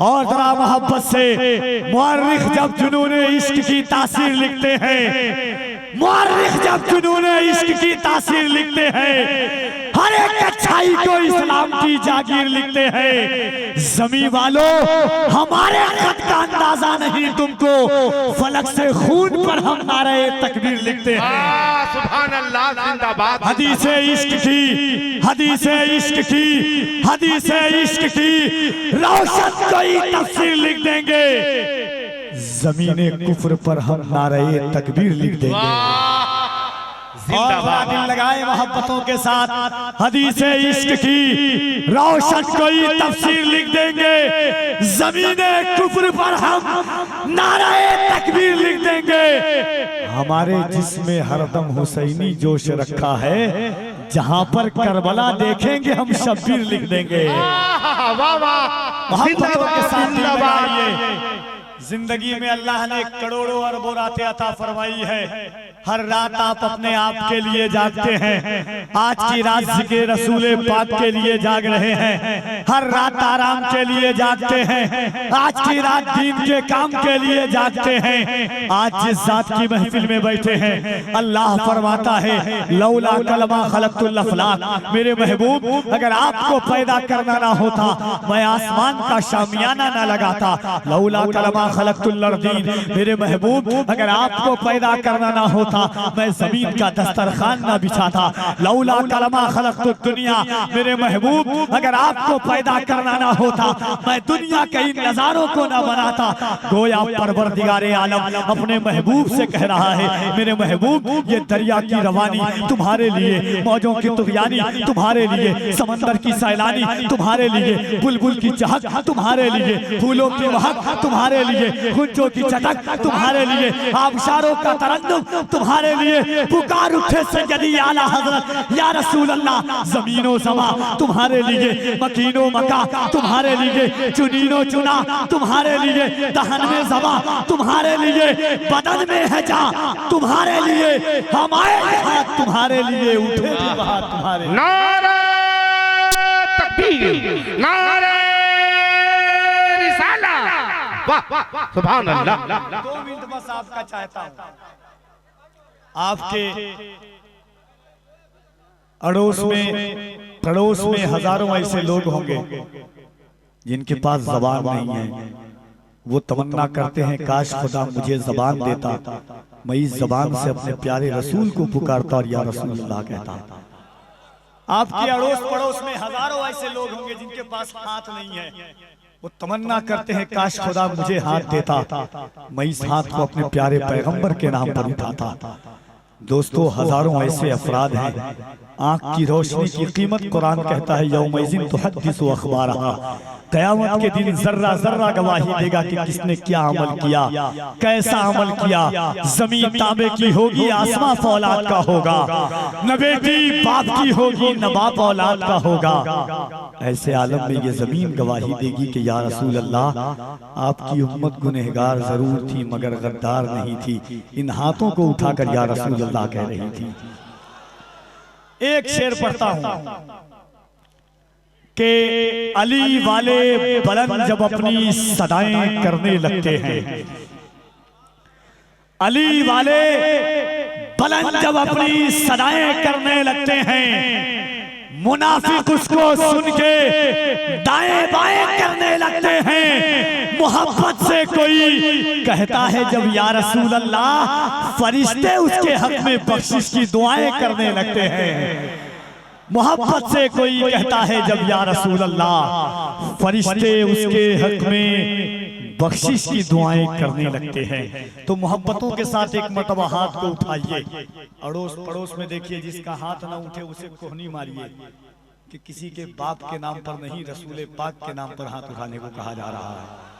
और जरा मोहब्बत से मुअर्रिख जब जुनूने इश्क की तासीर लिखते हैं, मुअर्रिख जब जुनूने इश्क की तासीर लिखते हैं, हर एक अच्छाई को इस्लाम की जागीर लिखते हैं। ज़मीं वालों हमारे खत का अंदाजा नहीं तुमको, फलक से खून पर हम नारे तकबीर लिखते हैं। सुभान अल्लाह, जिंदाबाद। हदीसे इश्क की, हदीसे इश्क की, हदीसे इश्क की रोशन कोई तफसीर लिख देंगे, ज़मीने कुफ्र पर हम नारे तकबीर लिख देंगे। और दिल लगाए मोहब्बतों के साथ हदीसे इश्क की रोशन कोई तफसीर लिख देंगे, ज़मीने कुफ्र पर हम नारे तकबीर लिख देंगे। हमारे जिस्म हरदम हुसैनी जोश रखा है, जहां पर करबला देखेंगे हम शब्बीर लिख देंगे। मोहब्बतों के साथ दिल लगाइए। जिंदगी में अल्लाह ने करोड़ों अरबों रातें अता फरमाई है। हर रात आप अपने आप के लिए जागते हैं, आज की रात ज़िक्र रसूल पाक के लिए जाग रहे हैं। हर रात आराम के लिए जागते हैं, आज की रात दीन के काम के लिए जागते हैं। आज जिस जात की महफिल में बैठे हैं, अल्लाह फरमाता है लौला कलमा खलक़तुल अफ़लाक, मेरे महबूब अगर आपको पैदा करना ना होता मैं आसमान का शामियाना ना लगाता। लौला कलमा खलक़तुल अर्दीन, मेरे महबूब अगर आपको पैदा करना ना होता मैं जमीन का दस्तरखान ना बिछाता। लौला कलमा खलक़तुद दुनिया, मेरे महबूब अगर आपको पैदा करना ना होता मैं दुनिया के इन नजारों को ना बनाता। गोया परवरदिगारे आलम अपने महबूब से कह रहा है, मेरे महबूब ये दरिया की रवानी तुम्हारे लिए, मौजों की तुग़यानी तुम्हारे लिए, समंदर की सैलानी तुम्हारे लिए, बुलबुल की चहक तुम्हारे लिए, फूलों की महक तुम्हारे लिए, गुंजों की चटक तुम्हारे लिए, आबशारों का तरन्नुम तुम्हारे लिए। पुकार उठे सैयदी आला हजरत या रसूल अल्लाह, जमीनो जमा तुम्हारे लिए, मकीनो मका तुम्हारे लिए, चुनीनो चुना तुम्हारे लिए, दहन में जमा तुम्हारे लिए, बदन में है जा तुम्हारे लिए, हमारे हाथ तुम्हारे लिए, उठे हाथ तुम्हारे। नारे तकबीर, नारे रिसाला, वाह सुभान अल्लाह। 2 मिनट बस आपका चाहता हूं। आपके अड़ोस में पड़ोस में हजारों ऐसे लोग होंगे जिनके पास जबान नहीं है। वो तमन्ना करते हैं काश खुदा मुझे जबान देता, मैं इस जबान से अपने प्यारे रसूल को पुकारता और या रसूल अल्लाह कहता। आपके अड़ोस पड़ोस में हजारों ऐसे लोग होंगे जिनके पास हाथ नहीं है। वो तमन्ना करते हैं काश खुदा मुझे हाथ देता, मैं इस हाथ को अपने प्यारे पैगंबर के नाम पर उठाता। दोस्तों हजारों ऐसे अफराद हैं, आंख की रोशनी की कीमत कुरान कहता है यौमइज़िन तुहद्दिसु अख़बारहा, क़यामत के दिन जर्रा जर्रा गवाही देगा कि किसने क्या अमल किया, कैसा अमल किया। जमीन तांबे की होगी, आसमां फौलाद का होगा, न बेटी बाप की होगी न बाप औलाद का होगा। ऐसे आलम में ये जमीन गवाही देगी कि या रसूल अल्लाह आपकी उम्मत गुनहगार जरूर थी मगर गद्दार नहीं थी। इन हाथों को उठाकर या रसूल अल्लाह कह रही थी। एक शेर पढ़ता हूं कि अली वाले बुलंद जब अपनी सदाएं करने लगते हैं, अली वाले बुलंद जब अपनी सदाएं करने लगते हैं, मुनाफिक उसको सुन के दाएं बाएं करने लगते हैं। मोहब्बत से कोई कहता है जब या रसूल अल्लाह, फरिश्ते उसके हक में बख्शिश की दुआएं करने लगते हैं। मोहब्बत से कोई कहता है जब या रसूल अल्लाह, फरिश्ते उसके हक में बख्शिश की दुआएं करने लगते हैं। तो मोहब्बतों के साथ एक मर्तबा हाथ को उठाइए, अड़ोस पड़ोस में देखिए जिसका हाथ ना उठे उसे कोहनी मारिए कि किसी के बाप के नाम पर नहीं, रसूल पाक के नाम पर हाथ उठाने को कहा जा रहा है।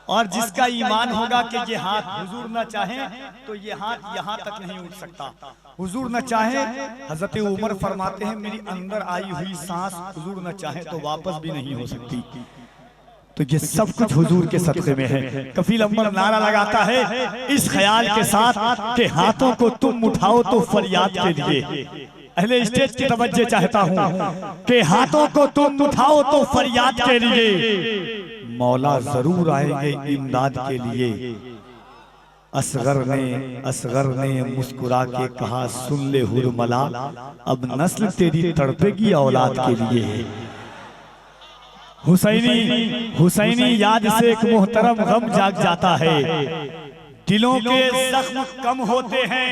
और जिसका ईमान होगा कि ये हाथ हुजूर न चाहे तो ये हाथ यहाँ तक नहीं उठ सकता, हुजूर न चाहे, हजरत उमर फरमाते हैं मेरी अंदर आई हुई सांस हुजूर न चाहे तो वापस भी नहीं हो सकती। तो ये सब कुछ हुजूर के सदक़े में है। कफील अम्बर नारा लगाता है इस ख्याल के साथ कि हाथों को तुम उठाओ तो फरियाद के लिए, अहले स्टेज की तवज्जो चाहता हूँ कि हाथों को तुम उठाओ तो फरियाद के लिए मौला जरूर आएंगे इमदाद के लिए। असगर ने मुस्कुरा के कहा सुन ले हुरमला, अब नस्ल तेरी तड़पेगी औलाद के लिए। हुसैनी याद से एक मोहतरम गम जाग जाता है। दिलों के जख्म कम होते हैं,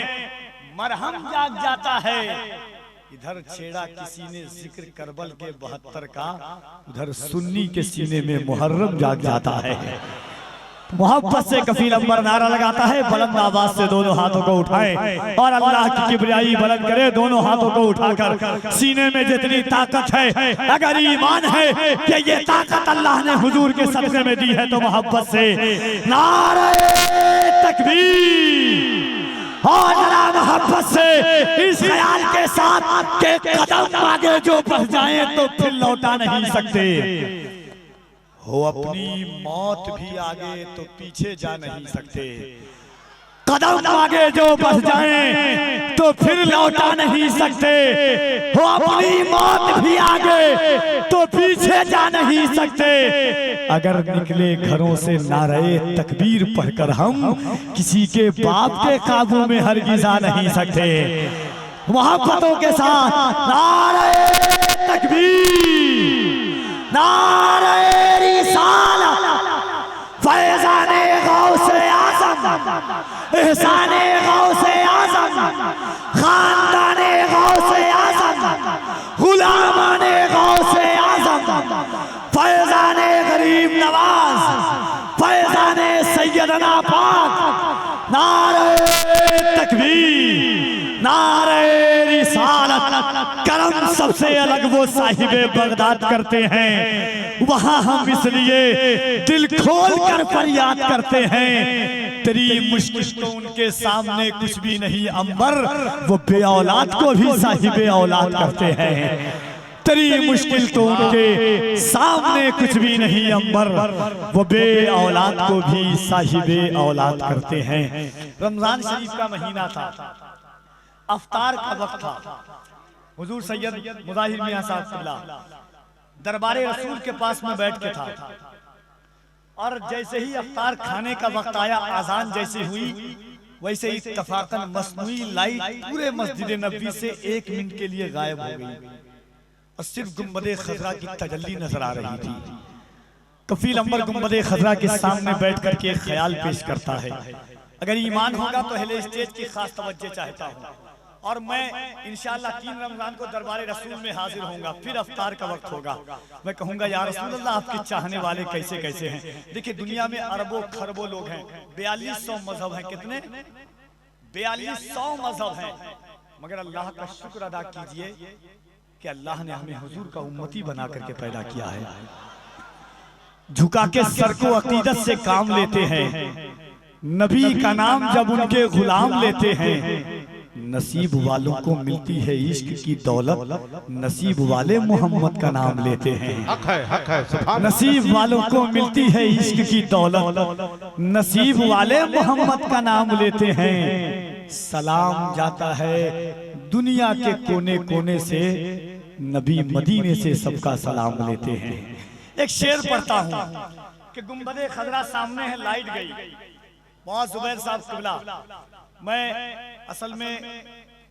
मरहम जाग जाता है। इधर छेड़ा किसी ने जिक्र करबल के 72 का, उधर सुन्नी के सीने में मुहर्रम जाग जाता है। मोहब्बत से कफील अंबर नारा लगाता है, बुलंद आवाज से दोनों हाथों को उठाएं और अल्लाह की किबरियाई बुलंद करे। दोनों हाथों को उठाकर सीने में जितनी ताकत है, अगर ईमान है कि ये ताकत अल्लाह ने हुजूर के सदक़े में दी है, तो मोहब्बत से नारे तकबीर और जरा मोहब्बत से इस ख्याल के साथ के कदम आगे जो बढ़ जाएं तो फिर लौटा नहीं सकते। हो अपनी मौत भी आगे तो पीछे जा नहीं सकते। कदम आगे जो बढ़ जाएं तो फिर लौटा नहीं सकते। हो अपनी मौत भी आगे तो पीछे जा नहीं सकते। अगर निकले घरों से नारे तकबीर पढ़कर हम किसी के बाप के काबू में हरगिज़ आ नहीं सकते। मोहब्बतों के साथ नारे तकबीर, नारे रिसालत, फैज़ाने गौसे आज़म, एहसाने गौसे आज़म, खानदाने गौसे आज़म, गुलामाने गौसे आज़म, फैज़ाने गरीब नवाज, फैज़ाने सैयदना पाक। नारे तकबीर, नारे रिसालत। करम सबसे अलग वो साहिबे बगदाद करते हैं, वहां हम इसलिए दिल खोल कर फरियाद करते हैं। तेरी मुश्किल तो उनके सामने कुछ भी नहीं अंबर, वो बे औलाद को भी साहिबे औलाद करते हैं। तेरी मुश्किल तो उनके सामने कुछ भी नहीं अंबर, वो बे औलाद को भी साहिबे औलाद करते हैं। रमजान शरीफ का महीना था, अफ्तार का वक्त था। हुजूर सैयद मुजाहिर मियां साहब दरबारे रसूल के पास में बैठ के था और जैसे ही अफ्तार खाने का वक्त आया, आजान जैसी हुई, वैसे ही इत्तफाकन मसनूई लाइट पूरे मस्जिद नबवी से 1 मिनट के लिए गायब हो गई और सिर्फ गुंबदे खजरा की तजल्ली नजर आ रही थी। कफील अंबर गुंबदे खजरा के सामने बैठ करके एक ख्याल पेश करता है। अगर ईमान होगा तो अहले स्टेज की खास तवज्जो चाहता हूँ और मैं इंशाअल्लाह 3 रमजान को दरबारे रसूल में हाजिर होऊंगा। फिर अफ्तार का वक्त होगा, मैं कहूंगा या रसूल अल्लाह आपके चाहने वाले कैसे कैसे हैं। देखिए दुनिया में अरबों खरबों लोग हैं, 4200 मजहब हैं। कितने? 4200 मजहब हैं। मगर अल्लाह का शुक्र अदा कीजिए कि अल्लाह ने हमें हुजूर का उम्मती बना करके पैदा किया है। झुका के सर को अकीदत से काम लेते हैं, नबी का नाम जब उनके गुलाम लेते हैं। नसीब वालों को मिलती है इश्क की दौलत, नसीब वाले मोहम्मद का नाम लेते हैं। हक है, नसीब वालों को मिलती है इश्क की दौलत, नसीब वाले मोहम्मद का नाम लेते हैं। सलाम जाता है दुनिया के कोने कोने से, नबी मदीने से सबका सलाम लेते हैं। एक शेर पढ़ता हूँ कि गुंबदे खजरा सामने है, लाइट गई। वहाँ जुबैर साहब किबला, मैं असल में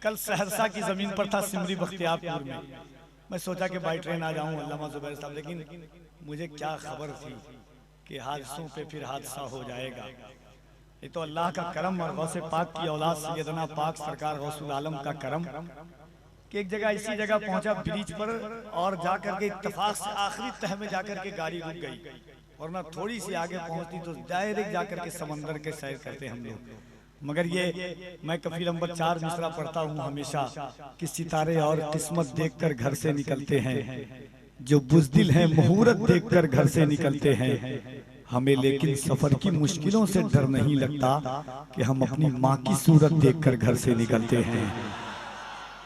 कल सहरसा की जमीन पर था, सिमरी बख्तियारपुर में। मैं सोचा कि बाई ट्रेन आ जाऊं अल्लामा जुबैर साहब, लेकिन मुझे क्या खबर थी कि हादसों पे फिर हादसा हो जाएगा। ये तो अल्लाह का करम और गौसे पाक की औलाद सैयदना पाक सरकार गौसुल आलम का करम कि एक जगह इसी जगह पहुंचा ब्रिज पर और जाकर के इत्तेफाक से आखिरी तह में जाकर के गाड़ी रुक गई, वरना थोड़ी सी आगे पहुंचती तो डायरेक्ट जाकर के समंदर के सैर करते हम लोग। मगर ये मैं कफील अंबर 4 मिसरा पढ़ता हूँ हमेशा कि सितारे और किस्मत देखकर घर से निकलते हैं, जो बुज़दिल हैं मुहूर्त देखकर घर से निकलते हैं। हमें लेकिन सफर की मुश्किलों से डर नहीं लगता कि हम अपनी माँ की सूरत देखकर घर से निकलते हैं।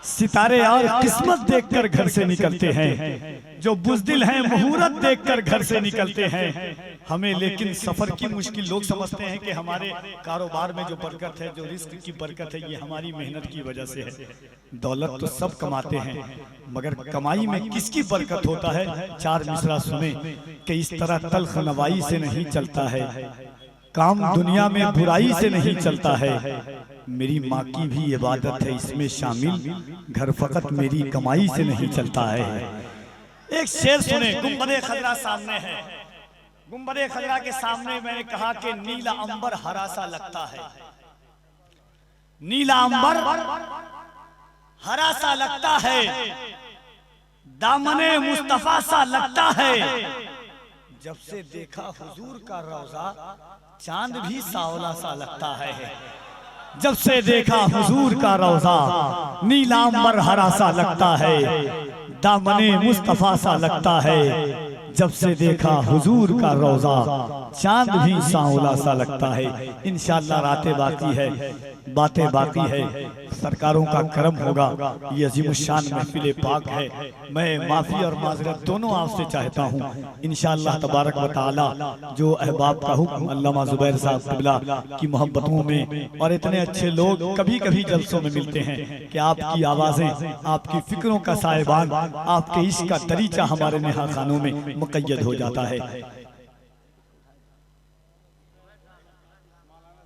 सितारे और किस्मत देखकर घर से निकलते हैं, जो बुज़दिल हैं मुहूर्त देखकर घर से निकलते हैं। हमें लेकिन सफर की मुश्किल लोग समझते हैं कि हमारे कारोबार में जो बरकत है, जो रिस्क की बरकत है, ये हमारी मेहनत की वजह से है। दौलत तो सब कमाते हैं, मगर कमाई में किसकी बरकत होता है? चार मिसरा सुने कि इस तरह तल्ख नवाई से नहीं चलता है, काम दुनिया में बुराई से नहीं चलता है। मेरी माँ की भी इबादत है इसमें शामिल, घर फकत मेरी कमाई से नहीं चलता है। एक शेर सुने, गुंबदे खजरा सामने है। गुंबदे खजरा के सामने मैंने कहा कि नीला अंबर हरा सा लगता है, नीला अंबर हरा सा लगता है, दामने मुस्तफा सा लगता है। जब से देखा हुजूर का रोजा, चांद भी सावला सा लगता है। जब से देखा हुजूर का रोजा, नीला अंबर हरा सा लगता है, दामने मुस्तफा सा लगता है। जब से देखा हुजूर का रोजा, चांद भी सांवला सा लगता है। इंशाअल्लाह रातें बाकी है, बातें बाकी है, सरकारों का करम होगा। ये अजीमुशान महफिल पाक है। मैं माफ़ी और माजरत दोनों आपसे चाहता हूँ। इंशाअल्लाह तबारक व तआला जो अहबाब का हुक्म अल्लामा ज़ुबैर साहब क़िबला की मोहब्बतों में और इतने अच्छे लोग कभी कभी जलसों में मिलते हैं कि आपकी आवाज़ें, आपकी फिक्रों का साहिबान, आपके इश्क का दरीचा हमारे नेहा खानों में मुक़य्यद हो जाता है।